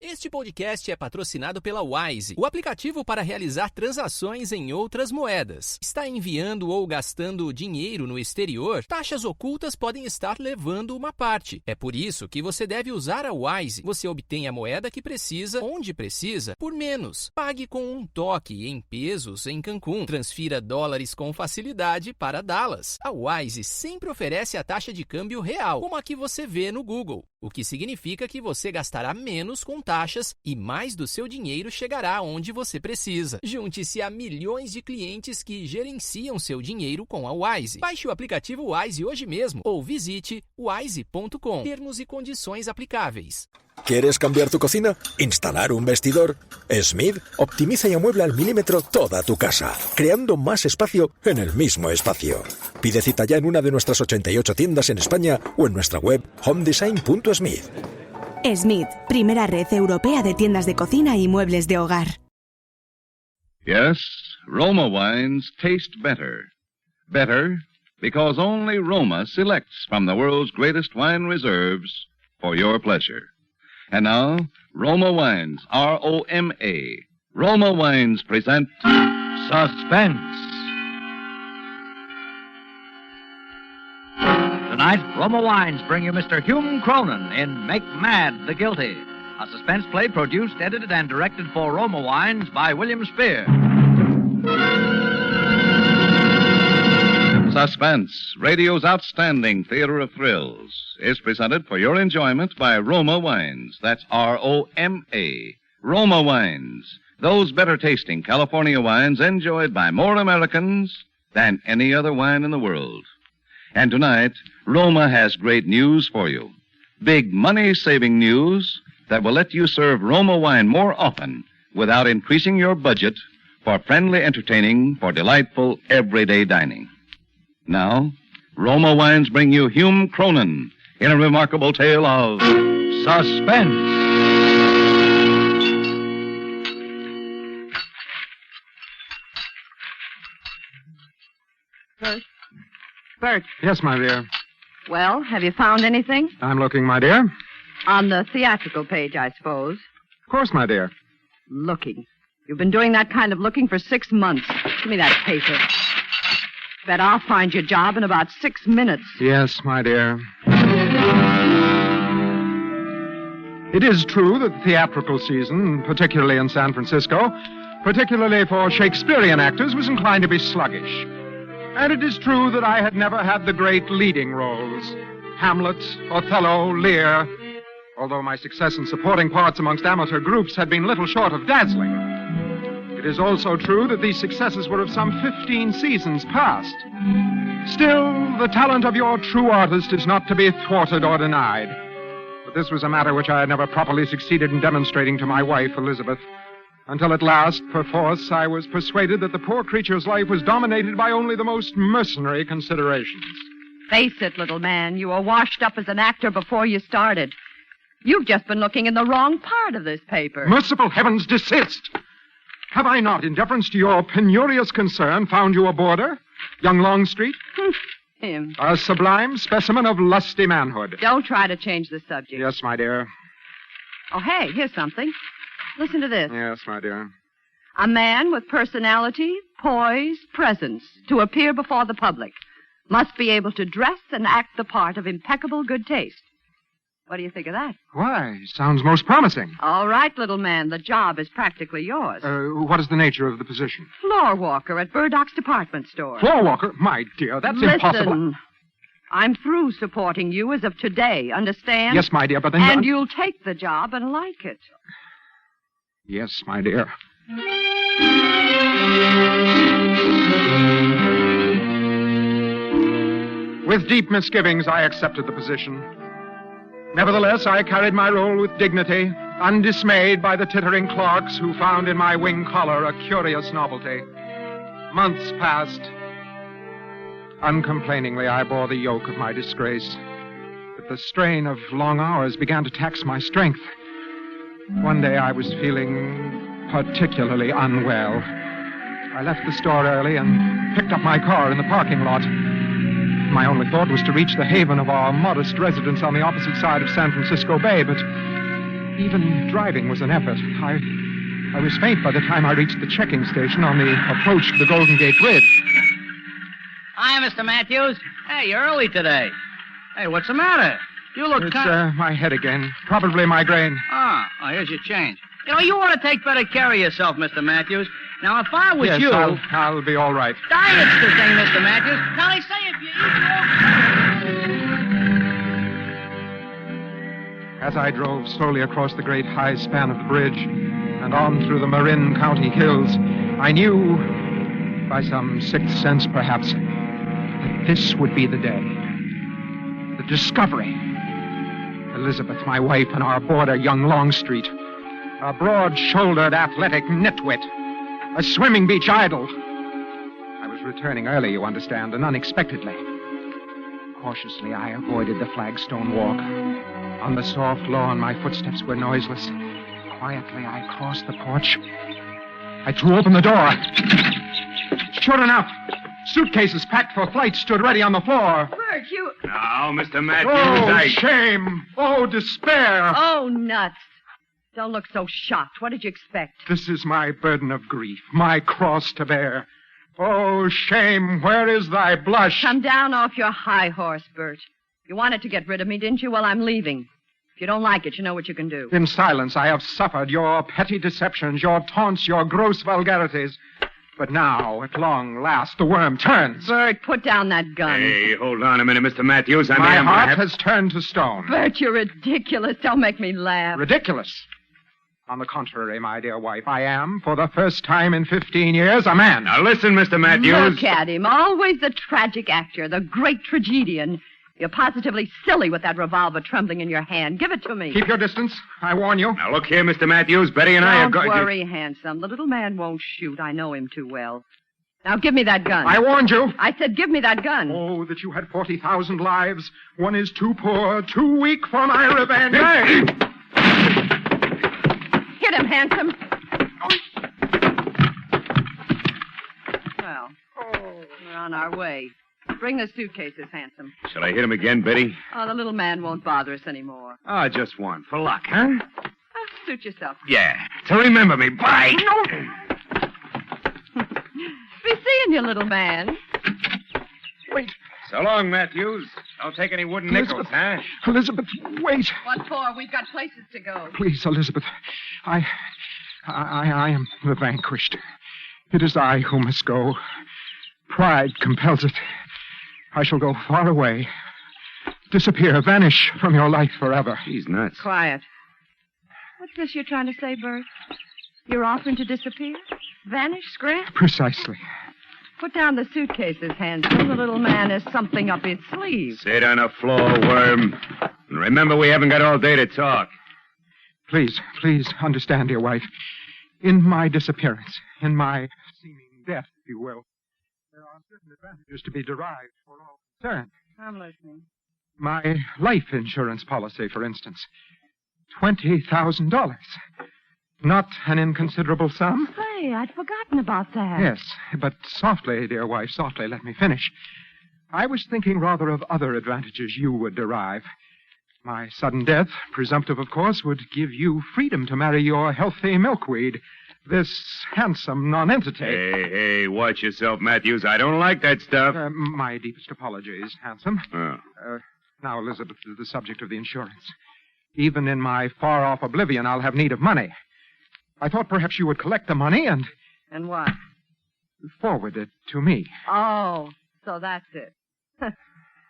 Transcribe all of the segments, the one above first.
Este podcast é patrocinado pela Wise, o aplicativo para realizar transações em outras moedas. Está enviando ou gastando dinheiro no exterior? Taxas ocultas podem estar levando uma parte. É por isso que você deve usar a Wise. Você obtém a moeda que precisa, onde precisa, por menos. Pague com um toque em pesos em Cancún. Transfira dólares com facilidade para Dallas. A Wise sempre oferece a taxa de câmbio real, como a que você vê no Google. O que significa que você gastará menos com taxas e mais do seu dinheiro chegará onde você precisa. Junte-se a milhões de clientes que gerenciam seu dinheiro com a Wise. Baixe o aplicativo Wise hoje mesmo ou visite wise.com. Termos e condições aplicáveis. ¿Quieres cambiar tu cocina? ¿Instalar un vestidor? Smith optimiza y amuebla al milímetro toda tu casa, creando más espacio en el mismo espacio. Pide cita ya en una de nuestras 88 tiendas en España o en nuestra web homedesign.smith. Smith, primera red europea de tiendas de cocina y muebles de hogar. Yes, Roma wines taste better. Better because only Roma selects from the world's greatest wine reserves for your pleasure. And now, Roma Wines, R-O-M-A. Roma Wines present Suspense. Tonight, Roma Wines bring you Mr. Hume Cronin in Make Mad the Guilty, a suspense play produced, edited, and directed for Roma Wines by William Spear. Suspense, radio's outstanding theater of thrills, is presented for your enjoyment by Roma Wines. That's R-O-M-A. Roma Wines. Those better-tasting California wines enjoyed by more Americans than any other wine in the world. And tonight, Roma has great news for you. Big money-saving news that will let you serve Roma wine more often without increasing your budget for friendly entertaining, for delightful everyday dining. Now, Roma Wines bring you Hume Cronin in a remarkable tale of suspense. Bert. Yes, my dear. Well, have you found anything? I'm looking, my dear. On the theatrical page, I suppose. Of course, my dear. Looking. You've been doing that kind of looking for 6 months. Give me that paper. Bet I'll find your job in about 6 minutes. Yes, my dear. It is true that the theatrical season, particularly in San Francisco, particularly for Shakespearean actors, was inclined to be sluggish. And it is true that I had never had the great leading roles. Hamlet, Othello, Lear. Although my success in supporting parts amongst amateur groups had been little short of dazzling. It is also true that these successes were of some 15 seasons past. Still, the talent of your true artist is not to be thwarted or denied. But this was a matter which I had never properly succeeded in demonstrating to my wife, Elizabeth. Until at last, perforce, I was persuaded that the poor creature's life was dominated by only the most mercenary considerations. Face it, little man. You were washed up as an actor before you started. You've just been looking in the wrong part of this paper. Merciful heavens, desist! Have I not, in deference to your penurious concern, found you a boarder? Young Longstreet? Him. A sublime specimen of lusty manhood. Don't try to change the subject. Yes, my dear. Oh, hey, here's something. Listen to this. Yes, my dear. A man with personality, poise, presence, to appear before the public, must be able to dress and act the part of impeccable good taste. What do you think of that? Why, sounds most promising. All right, little man, the job is practically yours. What is the nature of the position? Floor walker at Burdock's department store. Floor walker? My dear, that's impossible. Listen, I'm through supporting you as of today, understand? Yes, my dear, but then... And you'll take the job and like it. Yes, my dear. With deep misgivings, I accepted the position. Nevertheless, I carried my role with dignity, undismayed by the tittering clerks who found in my wing collar a curious novelty. Months passed. Uncomplainingly, I bore the yoke of my disgrace. But the strain of long hours began to tax my strength. One day I was feeling particularly unwell. I left the store early and picked up my car in the parking lot. My only thought was to reach the haven of our modest residence on the opposite side of San Francisco Bay, but Even driving was an effort. I was faint by the time I reached the checking station on the approach to the Golden Gate Bridge. Hi, Mr. Matthews. Hey, you're early today. Hey, what's the matter? You look It's my head again. Probably migraine. Oh, here's your change. You know, you ought to take better care of yourself, Mr. Matthews. Now, if I was Yes, you... I'll be all right. Diet's the thing, Mr. Matthews. Now, they say if you eat As I drove slowly across the great high span of the bridge and on through the Marin County hills, I knew, by some sixth sense perhaps, that this would be the day. The discovery. Elizabeth, my wife, and our boarder, young Longstreet. A broad-shouldered, athletic nitwit. A swimming beach idol. I was returning early, you understand, and unexpectedly. Cautiously, I avoided the flagstone walk. On the soft lawn, my footsteps were noiseless. Quietly, I crossed the porch. I threw open the door. Sure enough, suitcases packed for flight stood ready on the floor. Bert, you... Now, Mr. Matthews, Oh, shame! Oh, despair! Oh, nuts. Don't look so shocked. What did you expect? This is my burden of grief, my cross to bear. Oh, shame, where is thy blush? Come down off your high horse, Bert. You wanted to get rid of me, didn't you? Well, I'm leaving. If you don't like it, you know what you can do. In silence, I have suffered your petty deceptions, your taunts, your gross vulgarities. But now, at long last, the worm turns. Bert, put down that gun. Hey, hold on a minute, Mr. Matthews. My heart has turned to stone. Bert, you're ridiculous. Don't make me laugh. Ridiculous. On the contrary, my dear wife, I am, for the first time in 15 years, a man. Now, listen, Mr. Matthews. Look at him. Always the tragic actor, the great tragedian. You're positively silly with that revolver trembling in your hand. Give it to me. Keep your distance. I warn you. Now, look here, Mr. Matthews. Betty and I have got... Don't worry, handsome. The little man won't shoot. I know him too well. Now, give me that gun. I warned you. I said give me that gun. Oh, that you had 40,000 lives. One is too poor, too weak for my revenge. Hey! Hit him, handsome. Well, we're on our way. Bring the suitcases, handsome. Shall I hit him again, Betty? Oh, the little man won't bother us anymore. Oh, just one. For luck, huh? Suit yourself. Yeah. To remember me. Bye. No. Be seeing you, little man. Wait. So long, Matthews. Don't take any wooden nickels, huh? Elizabeth, wait. What for? We've got places to go. Please, Elizabeth. I am the vanquished. It is I who must go. Pride compels it. I shall go far away. Disappear, vanish from your life forever. He's nuts. Quiet. What's this you're trying to say, Bert? You're offering to disappear? Vanish, scrap? Precisely. Put down the suitcases, handsome. The little man has something up his sleeve. Sit on the floor, worm. And remember, we haven't got all day to talk. Please understand, dear wife. In my disappearance, in my seeming death, if you will, there are certain advantages to be derived for all concerned. I'm listening. My life insurance policy, for instance. $20,000. Not an inconsiderable sum. Say, I'd forgotten about that. Yes, but softly, dear wife, softly, let me finish. I was thinking rather of other advantages you would derive. My sudden death, presumptive, of course, would give you freedom to marry your healthy milkweed, this handsome nonentity. Hey, watch yourself, Matthews. I don't like that stuff. My deepest apologies, handsome. Oh. Now, Elizabeth, the subject of the insurance. Even in my far-off oblivion, I'll have need of money. I thought perhaps you would collect the money and... And what? Forward it to me. Oh, so that's it.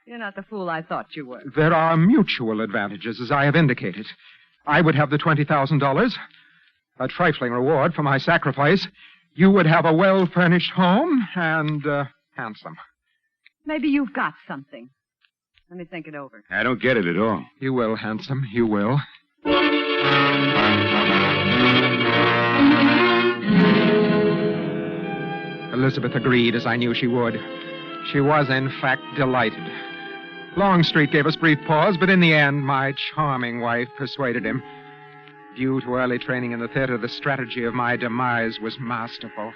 You're not the fool I thought you were. There are mutual advantages, as I have indicated. I would have the $20,000, a trifling reward for my sacrifice. You would have a well-furnished home and handsome. Maybe you've got something. Let me think it over. I don't get it at all. You will, handsome, you will. Elizabeth agreed, as I knew she would. She was, in fact, delighted. Longstreet gave us brief pause, but in the end, my charming wife persuaded him. Due to early training in the theater, the strategy of my demise was masterful.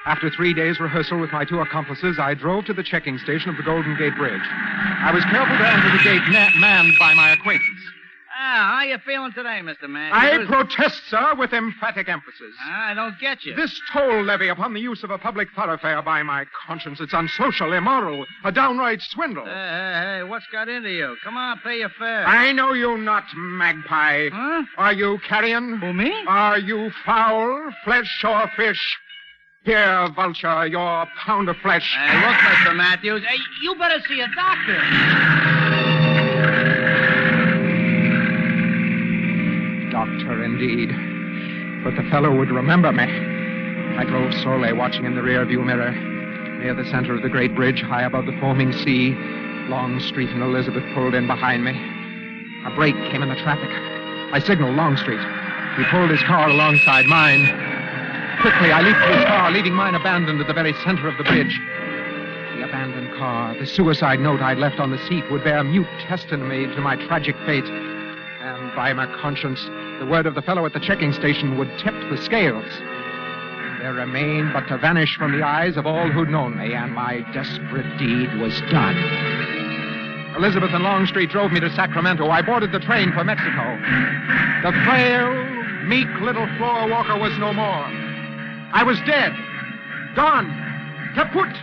After 3 days' rehearsal with my two accomplices, I drove to the checking station of the Golden Gate Bridge. I was careful to enter the gate manned by my acquaintance. how you feeling today, Mr. Man? I protest, sir, with emphatic emphasis. I don't get you. This toll levy upon the use of a public thoroughfare, by my conscience, it's unsocial, immoral, a downright swindle. Hey, what's got into you? Come on, pay your fare. I know you not, magpie. Huh? Are you carrion? Who, me? Are you fowl, flesh, or fish? Here, vulture, your pound of flesh. Hey, look, Mr. Matthews. Hey, you better see a doctor. Doctor, indeed. But the fellow would remember me. I drove slowly, watching in the rearview mirror. Near the center of the great bridge, high above the foaming sea, Longstreet and Elizabeth pulled in behind me. A break came in the traffic. I signaled Longstreet. He pulled his car alongside mine. Quickly, I leaped to his car, leaving mine abandoned at the very center of the bridge. The abandoned car, the suicide note I'd left on the seat, would bear mute testimony to my tragic fate. And by my conscience, the word of the fellow at the checking station would tip the scales. There remained but to vanish from the eyes of all who'd known me, and my desperate deed was done. Elizabeth and Longstreet drove me to Sacramento. I boarded the train for Mexico. The frail, meek little floor walker was no more. I was dead. Gone. Kaput.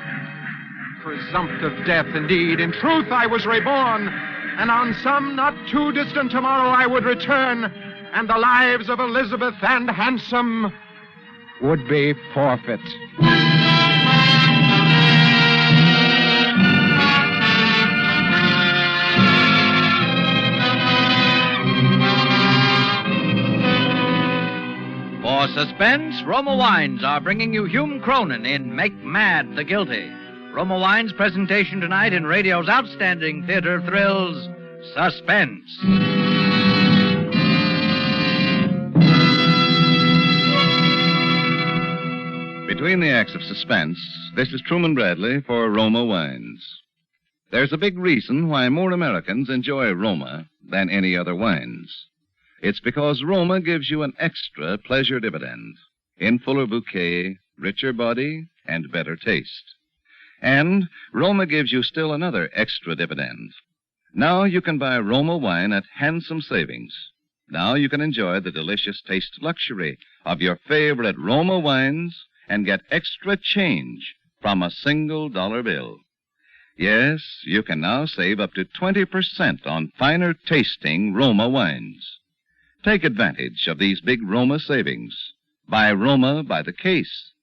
Presumptive death, indeed. In truth, I was reborn. And on some not too distant tomorrow, I would return. And the lives of Elizabeth and Handsome would be forfeit. For Suspense, Roma Wines are bringing you Hume Cronin in Make Mad the Guilty. Roma Wines' presentation tonight in radio's outstanding theater of thrills, Suspense. Between the acts of Suspense, this is Truman Bradley for Roma Wines. There's a big reason why more Americans enjoy Roma than any other wines. It's because Roma gives you an extra pleasure dividend in fuller bouquet, richer body, and better taste. And Roma gives you still another extra dividend. Now you can buy Roma wine at handsome savings. Now you can enjoy the delicious taste luxury of your favorite Roma wines and get extra change from a single dollar bill. Yes, you can now save up to 20% on finer tasting Roma wines. Take advantage of these big Roma savings. Buy Roma by the case.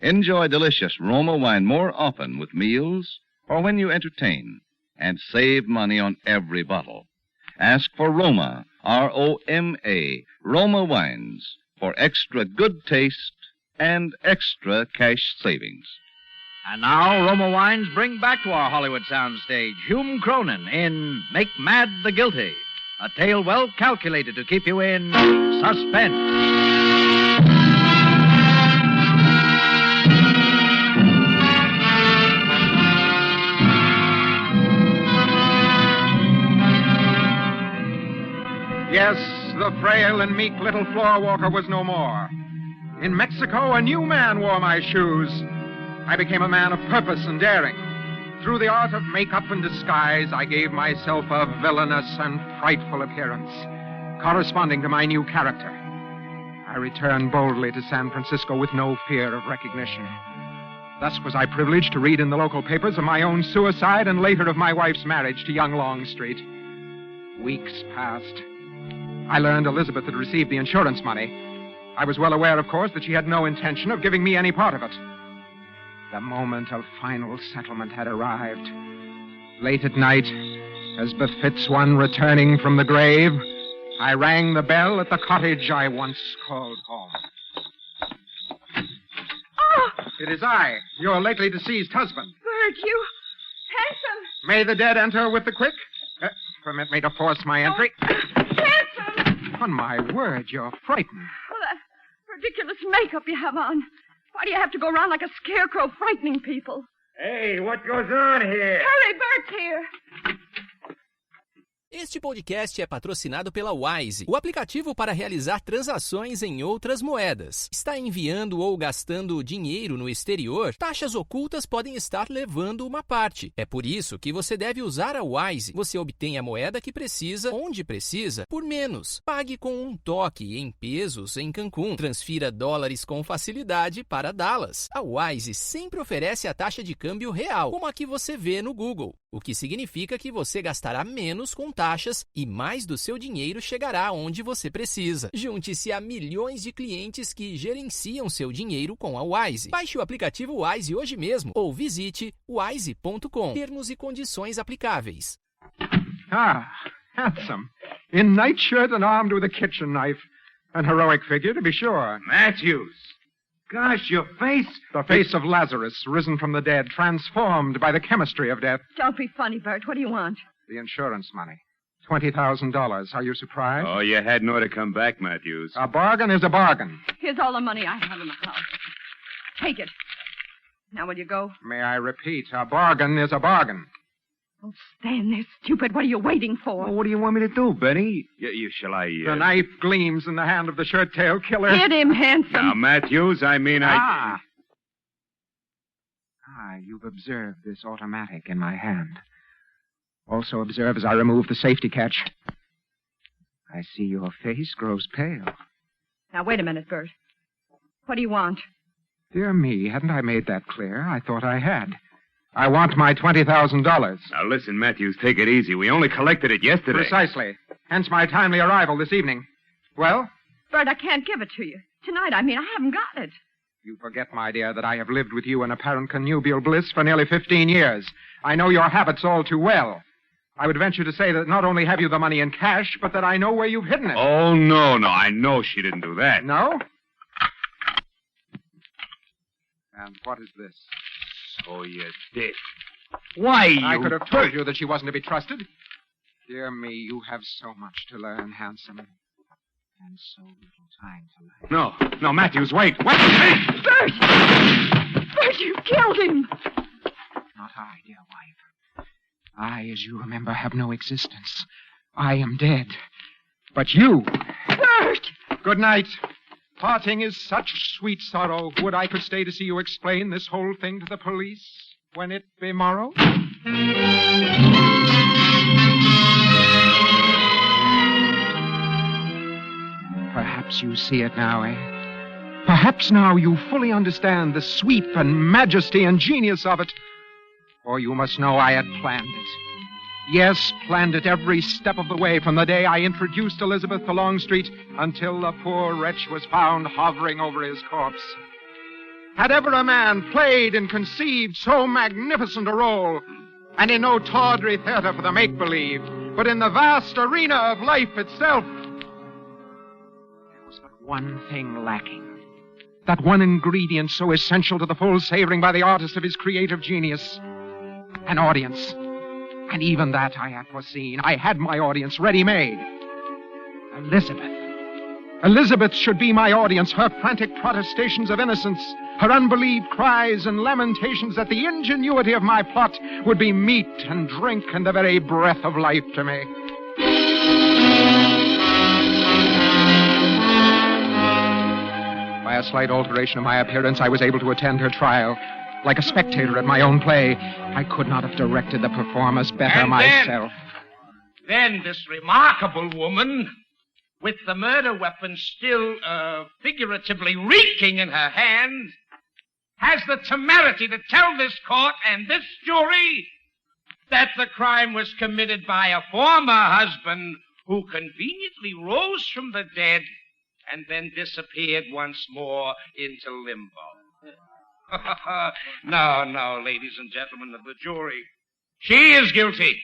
Enjoy delicious Roma wine more often with meals or when you entertain, and save money on every bottle. Ask for Roma, R-O-M-A, Roma wines, for extra good taste and extra cash savings. And now, Roma Wines bring back to our Hollywood soundstage Hume Cronin in Make Mad the Guilty, a tale well calculated to keep you in suspense. Yes, the frail and meek little floor walker was no more. In Mexico, a new man wore my shoes. I became a man of purpose and daring. Through the art of makeup and disguise, I gave myself a villainous and frightful appearance, corresponding to my new character. I returned boldly to San Francisco with no fear of recognition. Thus was I privileged to read in the local papers of my own suicide and later of my wife's marriage to young Longstreet. Weeks passed. I learned Elizabeth had received the insurance money. I was well aware, of course, that she had no intention of giving me any part of it. The moment of final settlement had arrived. Late at night, as befits one returning from the grave, I rang the bell at the cottage I once called home. Oh! It is I, your lately deceased husband. Bert, you handsome. May the dead enter with the quick? Permit me to force my entry. Handsome! On my word, you're frightened. Well, that ridiculous makeup you have on. Why do you have to go around like a scarecrow frightening people? Hey, what goes on here? Hurry, Bert's here. Este podcast é patrocinado pela Wise, o aplicativo para realizar transações em outras moedas. Está enviando ou gastando dinheiro no exterior? Taxas ocultas podem estar levando uma parte. É por isso que você deve usar a Wise. Você obtém a moeda que precisa, onde precisa, por menos. Pague com um toque em pesos em Cancún. Transfira dólares com facilidade para Dallas. A Wise sempre oferece a taxa de câmbio real, como a que você vê no Google, o que significa que você gastará menos com taxas e mais do seu dinheiro chegará onde você precisa. Junte-se a milhões de clientes que gerenciam seu dinheiro com a Wise. Baixe o aplicativo Wise hoje mesmo ou visite wise.com. Termos e condições aplicáveis. Ah, handsome. In nightshirt and armed with a kitchen knife. An heroic figure, to be sure. Matthews. Gosh, your face. The face of Lazarus, risen from the dead, transformed by the chemistry of death. Don't be funny, Bert. What do you want? The insurance money. $20,000. Are you surprised? Oh, you hadn't ought to come back, Matthews. A bargain is a bargain. Here's all the money I have in the house. Take it. Now, will you go? May I repeat, a bargain is a bargain. Oh, Stan, they're stupid. What are you waiting for? Well, what do you want me to do, Benny? Shall I... The knife gleams in the hand of the shirt-tail killer. Hit him, handsome. Now, Matthews, I mean, You've observed this automatic in my hand. Also observe as I remove the safety catch. I see your face grows pale. Now, wait a minute, Bert. What do you want? Dear me, hadn't I made that clear? I thought I had. I want my $20,000. Now, listen, Matthews, take it easy. We only collected it yesterday. Precisely. Hence my timely arrival this evening. Well? Bert, I can't give it to you. Tonight, I haven't got it. You forget, my dear, that I have lived with you in apparent connubial bliss for nearly 15 years. I know your habits all too well. I would venture to say that not only have you the money in cash, but that I know where you've hidden it. Oh, no, I know she didn't do that. No? And what is this? So you did. Why, I could have told you that she wasn't to be trusted. Dear me, you have so much to learn, handsome. And so little time to learn. No, Matthews, wait. Bert! Bert, you killed him! Not I, dear wife. I, as you remember, have no existence. I am dead. But you... Bert! Good night. Parting is such sweet sorrow. Would I could stay to see you explain this whole thing to the police when it be morrow? Perhaps you see it now, eh? Perhaps now you fully understand the sweep and majesty and genius of it. For you must know I had planned it. Yes, planned it every step of the way from the day I introduced Elizabeth to Longstreet until the poor wretch was found hovering over his corpse. Had ever a man played and conceived so magnificent a role, and in no tawdry theater for the make-believe, but in the vast arena of life itself, there was but one thing lacking. That one ingredient so essential to the full savoring by the artist of his creative genius. An audience. And even that I had foreseen. I had my audience ready-made. Elizabeth. Elizabeth should be my audience. Her frantic protestations of innocence, her unbelieved cries and lamentations at the ingenuity of my plot would be meat and drink and the very breath of life to me. By a slight alteration of my appearance, I was able to attend her trial. Like a spectator at my own play, I could not have directed the performance better myself. Then this remarkable woman, with the murder weapon still figuratively reeking in her hand, has the temerity to tell this court and this jury that the crime was committed by a former husband who conveniently rose from the dead and then disappeared once more into limbo. No, ladies and gentlemen of the jury. She is guilty,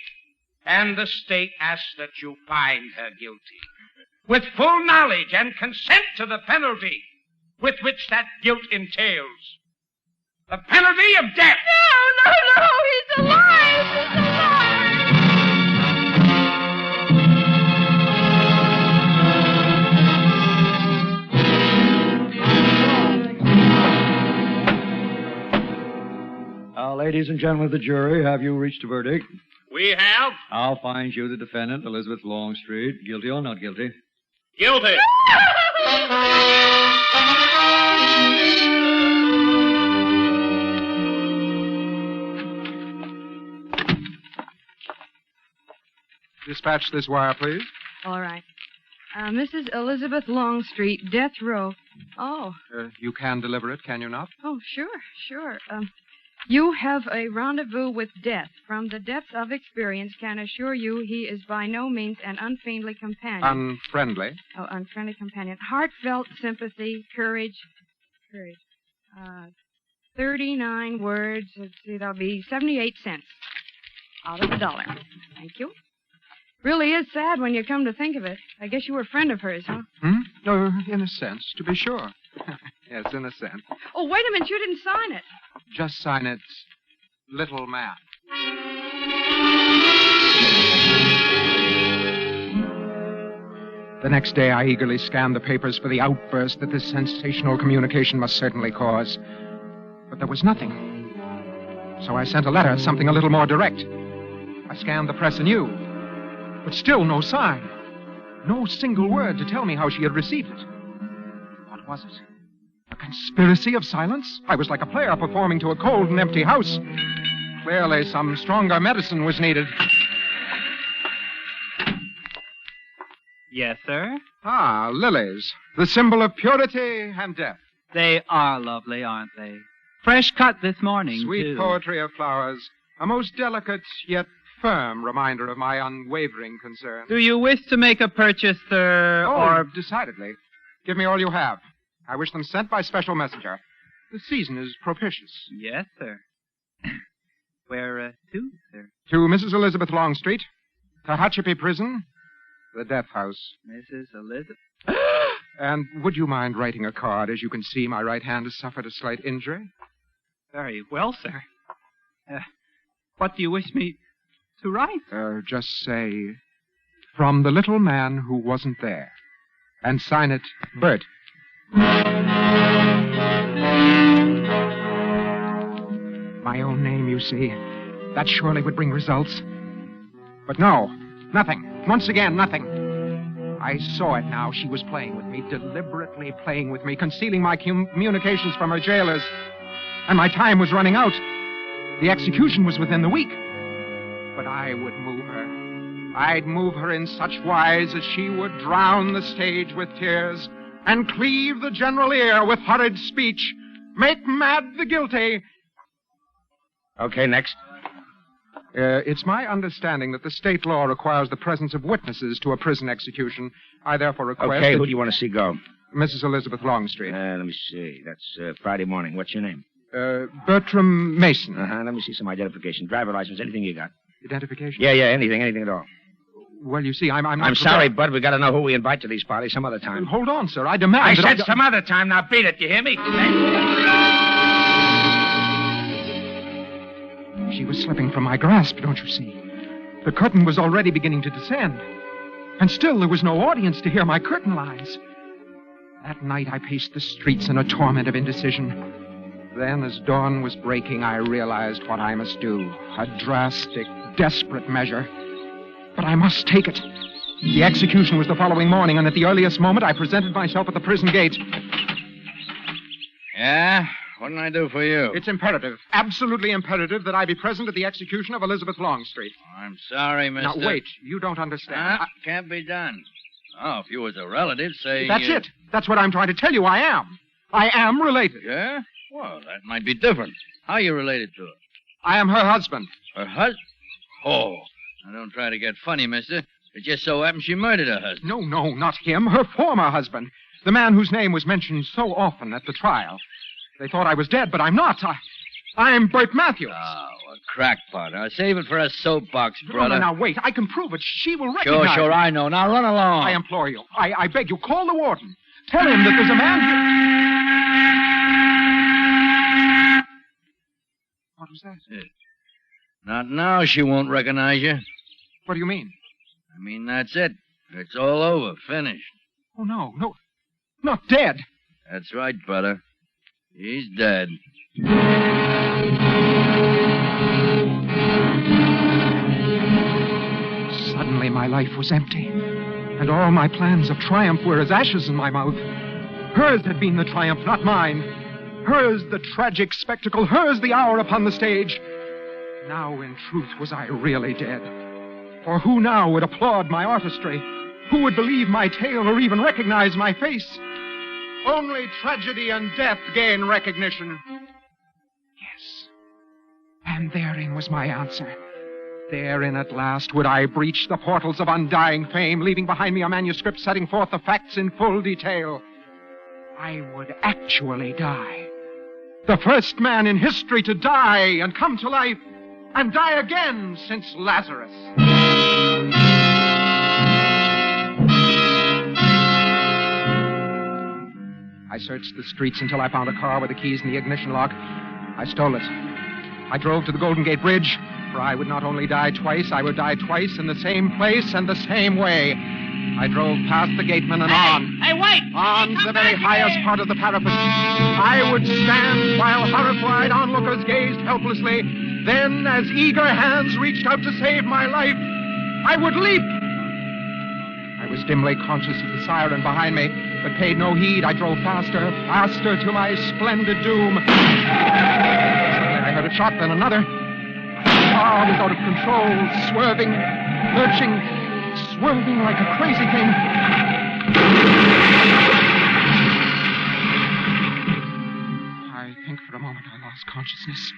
and the state asks that you find her guilty, with full knowledge and consent to the penalty with which that guilt entails. The penalty of death. No, he's alive! He's alive! Ladies and gentlemen of the jury, have you reached a verdict? We have? I'll find you the defendant, Elizabeth Longstreet. Guilty or not guilty? Guilty. Dispatch this wire, please. All right. Mrs. Elizabeth Longstreet, death row. Oh. You can deliver it, can you not? Oh, sure. You have a rendezvous with death. From the depth of experience, can assure you he is by no means an unfriendly companion. Unfriendly? Oh, unfriendly companion. Heartfelt sympathy, courage. 39 words. Let's see, that'll be 78 cents out of $1. Thank you. Really is sad when you come to think of it. I guess you were a friend of hers, huh? Oh, in a sense, to be sure. Yes, in a sense. Oh, wait a minute. You didn't sign it. Just sign it, Little Man. The next day, I eagerly scanned the papers for the outburst that this sensational communication must certainly cause. But there was nothing. So I sent a letter, something a little more direct. I scanned the press anew. But still no sign. No single word to tell me how she had received it. What was it? A conspiracy of silence? I was like a player performing to a cold and empty house. Clearly, some stronger medicine was needed. Yes, sir? Ah, lilies. The symbol of purity and death. They are lovely, aren't they? Fresh cut this morning, Sweet too. poetry of flowers. A most delicate yet firm reminder of my unwavering concern. Do you wish to make a purchase, sir, or... decidedly. Give me all you have. I wish them sent by special messenger. The season is propitious. Yes, sir. Where to, sir? To Mrs. Elizabeth Longstreet, Tehachapi Prison, the death house. Mrs. Elizabeth? And would you mind writing a card? As you can see, my right hand has suffered a slight injury. Very well, sir. What do you wish me to write? Just say, from the little man who wasn't there. And sign it, Bert. My own name, you see. That surely would bring results. But no, nothing. Once again, nothing. I saw it now. She was playing with me, deliberately playing with me, concealing my communications from her jailers. And my time was running out. The execution was within the week. But I would move her. I'd move her in such wise that she would drown the stage with tears and cleave the general ear with horrid speech, make mad the guilty. Okay, next. It's my understanding that the state law requires the presence of witnesses to a prison execution. I therefore request... Okay, who do you want to see go? Mrs. Elizabeth Longstreet. Let me see. That's Friday morning. What's your name? Bertram Mason. Let me see some identification. Driver license, anything you got. Identification? Yeah, anything at all. Well, you see, I'm not... I'm sorry, Bud. We got to know who we invite to these parties some other time. Hold on, sir. I demand... I said some other time. Now beat it. You hear me? She was slipping from my grasp, don't you see? The curtain was already beginning to descend. And still there was no audience to hear my curtain lines. That night I paced the streets in a torment of indecision. Then, as dawn was breaking, I realized what I must do. A drastic, desperate measure. But I must take it. The execution was the following morning, and at the earliest moment, I presented myself at the prison gate. Yeah? What can I do for you? It's imperative, absolutely imperative, that I be present at the execution of Elizabeth Longstreet. I'm sorry, mister. Now, wait. You don't understand. Can't be done. Oh, if you was a relative, say... That's it. That's what I'm trying to tell you. I am. I am related. Yeah? Well, that might be different. How are you related to her? I am her husband. Her husband? Oh. Now, don't try to get funny, mister. It just so happens she murdered her husband. No, not him. Her former husband. The man whose name was mentioned so often at the trial. They thought I was dead, but I'm not. I'm Bert Matthews. Oh, a crackpot. Now, save it for a soapbox, brother. No, now, wait. I can prove it. She will recognize Sure, me. I know. Now, run along. I implore you. I beg you, call the warden. Tell him that there's a man here... What was that? Not now. She won't recognize you. What do you mean? I mean, that's it. It's all over. Finished. Oh, no. Not dead. That's right, brother. He's dead. Suddenly my life was empty, and all my plans of triumph were as ashes in my mouth. Hers had been the triumph, not mine. Hers the tragic spectacle, hers the hour upon the stage. Now, in truth, was I really dead. For who now would applaud my artistry? Who would believe my tale or even recognize my face? Only tragedy and death gain recognition. Yes. And therein was my answer. Therein at last would I breach the portals of undying fame, leaving behind me a manuscript setting forth the facts in full detail. I would actually die. The first man in history to die and come to life, and die again since Lazarus. I searched the streets until I found a car with the keys in the ignition lock. I stole it. I drove to the Golden Gate Bridge, for I would not only die twice, I would die twice in the same place and the same way. I drove past the gateman and on. Hey, wait! On to the very highest part of the parapet. I would stand while horrified onlookers gazed helplessly. Then, as eager hands reached out to save my life, I would leap. I was dimly conscious of the siren behind me, but paid no heed. I drove faster, faster to my splendid doom. Suddenly I heard a shot, then another. The car was out of control, swerving, lurching, swerving like a crazy thing. I think for a moment I lost consciousness.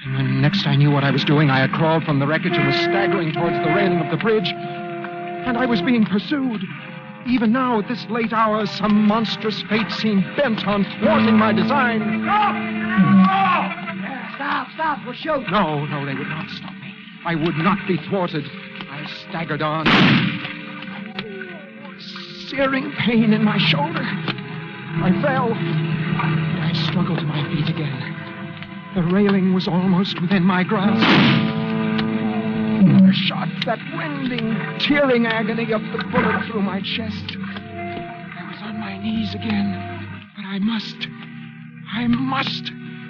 And when next I knew what I was doing, I had crawled from the wreckage and was staggering towards the railing of the bridge. And I was being pursued. Even now, at this late hour, some monstrous fate seemed bent on thwarting my design. Stop! We'll shoot. No, they would not stop me. I would not be thwarted. I staggered on. Searing pain in my shoulder. I fell. I struggled to my feet again. The railing was almost within my grasp. Another shot, that rending, tearing agony of the bullet through my chest. I was on my knees again, but I must.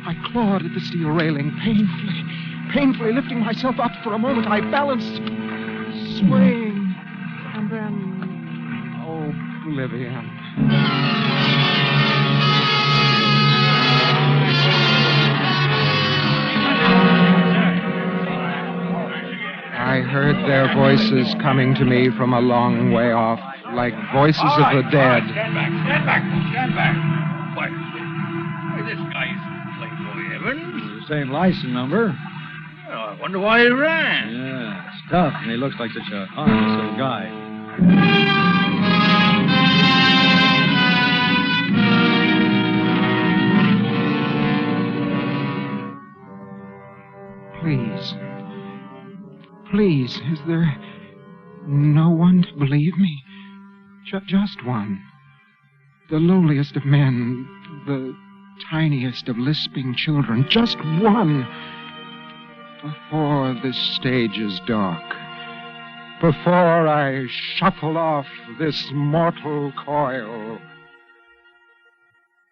I clawed at the steel railing painfully lifting myself up. For a moment I balanced, swaying, and then oblivion. I heard their voices coming to me from a long way off, like voices of the dead. Stand back. Why, this guy's Playboy Evans. Same license number. Oh, I wonder why he ran. Yeah, it's tough, and he looks like such a harmless little guy. Please, is there no one to believe me? Just one. The lowliest of men, the tiniest of lisping children. Just one. Before this stage is dark. Before I shuffle off this mortal coil.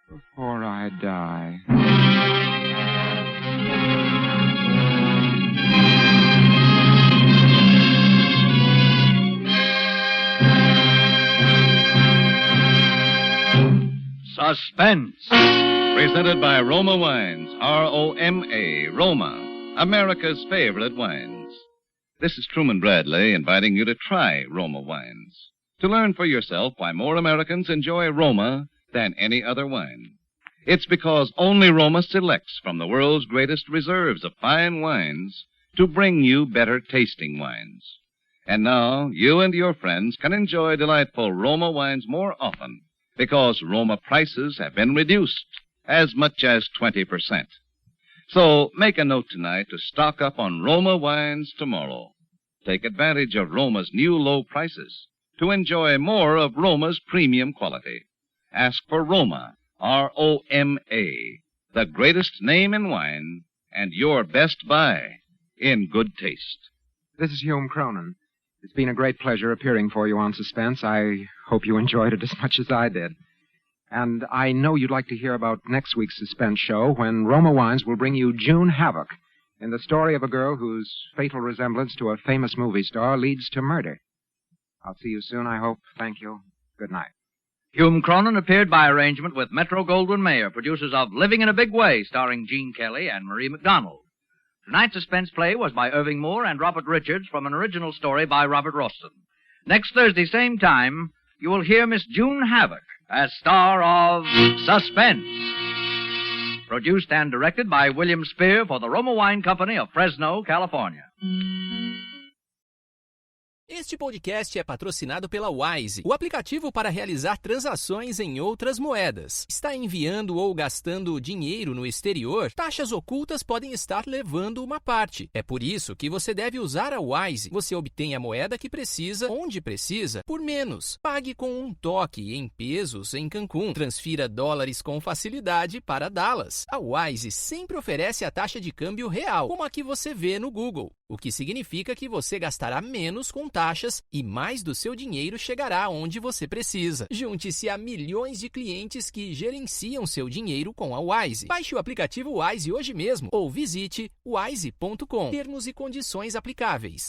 Before I die. Suspense. Presented by Roma Wines, R-O-M-A, Roma, America's favorite wines. This is Truman Bradley inviting you to try Roma Wines, to learn for yourself why more Americans enjoy Roma than any other wine. It's because only Roma selects from the world's greatest reserves of fine wines to bring you better tasting wines. And now, you and your friends can enjoy delightful Roma wines more often, because Roma prices have been reduced as much as 20%. So make a note tonight to stock up on Roma wines tomorrow. Take advantage of Roma's new low prices to enjoy more of Roma's premium quality. Ask for Roma, R-O-M-A, the greatest name in wine and your best buy in good taste. This is Hume Cronin. It's been a great pleasure appearing for you on Suspense. I hope you enjoyed it as much as I did. And I know you'd like to hear about next week's Suspense show when Roma Wines will bring you June Havoc in the story of a girl whose fatal resemblance to a famous movie star leads to murder. I'll see you soon, I hope. Thank you. Good night. Hume Cronin appeared by arrangement with Metro-Goldwyn-Mayer, producers of Living in a Big Way, starring Gene Kelly and Marie McDonald. Tonight's suspense play was by Irving Moore and Robert Richards from an original story by Robert Royston. Next Thursday, same time, you will hear Miss June Havoc as star of Suspense. Produced and directed by William Spear for the Roma Wine Company of Fresno, California. Este podcast é patrocinado pela Wise, o aplicativo para realizar transações em outras moedas. Está enviando ou gastando dinheiro no exterior? Taxas ocultas podem estar levando uma parte. É por isso que você deve usar a Wise. Você obtém a moeda que precisa, onde precisa, por menos. Pague com um toque em pesos em Cancún. Transfira dólares com facilidade para Dallas. A Wise sempre oferece a taxa de câmbio real, como a que você vê no Google, o que significa que você gastará menos com taxas e mais do seu dinheiro chegará onde você precisa. Junte-se a milhões de clientes que gerenciam seu dinheiro com a Wise. Baixe o aplicativo Wise hoje mesmo ou visite wise.com. Termos e condições aplicáveis.